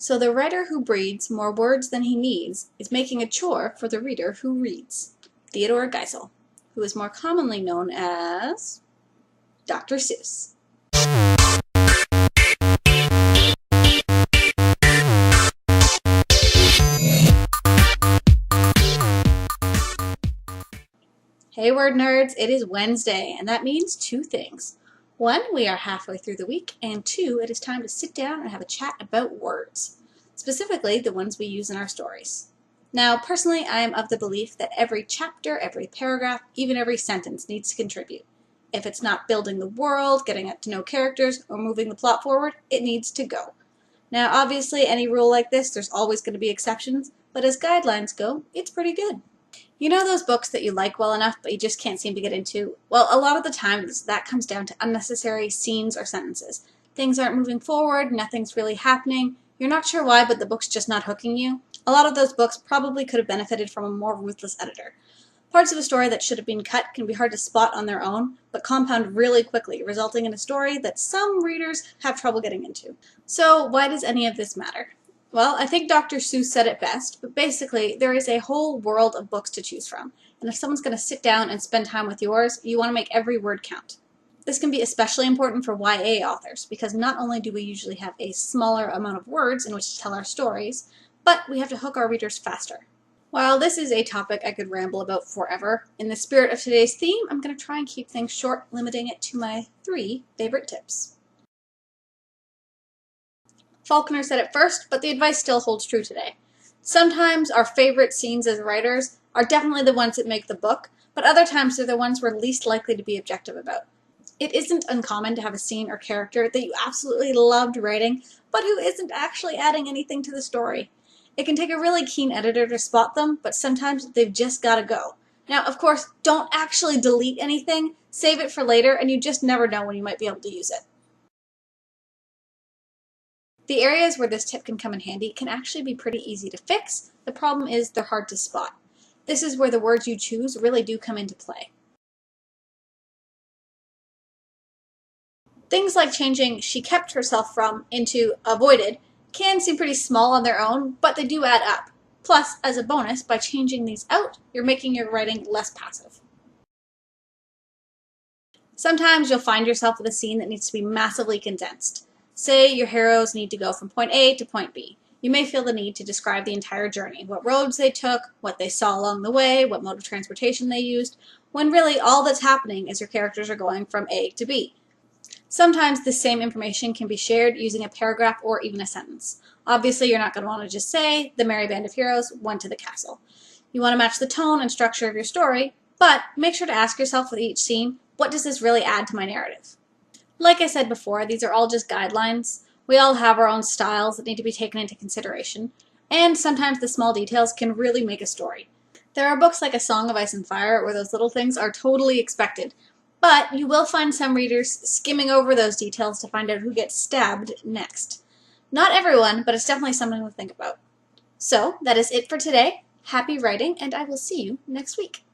So the writer who breeds more words than he needs is making a chore for the reader who reads. Theodore Geisel, who is more commonly known as Dr. Seuss. Hey word nerds, it is Wednesday, and that means two things. One, we are halfway through the week, and two, it is time to sit down and have a chat about words, specifically the ones we use in our stories. Now, personally, I am of the belief that every chapter, every paragraph, even every sentence needs to contribute. If it's not building the world, getting to know characters, or moving the plot forward, it needs to go. Now, obviously, any rule like this, there's always going to be exceptions, but as guidelines go, it's pretty good. You know those books that you like well enough, but you just can't seem to get into? Well, a lot of the times that comes down to unnecessary scenes or sentences. Things aren't moving forward, nothing's really happening, you're not sure why, but the book's just not hooking you. A lot of those books probably could have benefited from a more ruthless editor. Parts of a story that should have been cut can be hard to spot on their own, but compound really quickly, resulting in a story that some readers have trouble getting into. So why does any of this matter? Well, I think Dr. Seuss said it best, but basically there is a whole world of books to choose from, and if someone's going to sit down and spend time with yours, you want to make every word count. This can be especially important for YA authors, because not only do we usually have a smaller amount of words in which to tell our stories, but we have to hook our readers faster. While this is a topic I could ramble about forever, in the spirit of today's theme, I'm going to try and keep things short, limiting it to my 3 favorite tips. Faulkner said it first, but the advice still holds true today. Sometimes our favorite scenes as writers are definitely the ones that make the book, but other times they're the ones we're least likely to be objective about. It isn't uncommon to have a scene or character that you absolutely loved writing, but who isn't actually adding anything to the story. It can take a really keen editor to spot them, but sometimes they've just got to go. Now, of course, don't actually delete anything, save it for later, and you just never know when you might be able to use it. The areas where this tip can come in handy can actually be pretty easy to fix. The problem is they're hard to spot. This is where the words you choose really do come into play. Things like changing "she kept herself from" into "avoided" can seem pretty small on their own, but they do add up. Plus, as a bonus, by changing these out, you're making your writing less passive. Sometimes you'll find yourself with a scene that needs to be massively condensed. Say your heroes need to go from point A to point B. You may feel the need to describe the entire journey, what roads they took, what they saw along the way, what mode of transportation they used, when really all that's happening is your characters are going from A to B. Sometimes this same information can be shared using a paragraph or even a sentence. Obviously, you're not going to want to just say, "the merry band of heroes went to the castle." You want to match the tone and structure of your story, but make sure to ask yourself with each scene, what does this really add to my narrative? Like I said before, these are all just guidelines. We all have our own styles that need to be taken into consideration, and sometimes the small details can really make a story. There are books like A Song of Ice and Fire where those little things are totally expected, but you will find some readers skimming over those details to find out who gets stabbed next. Not everyone, but it's definitely something to think about. So, that is it for today. Happy writing, and I will see you next week.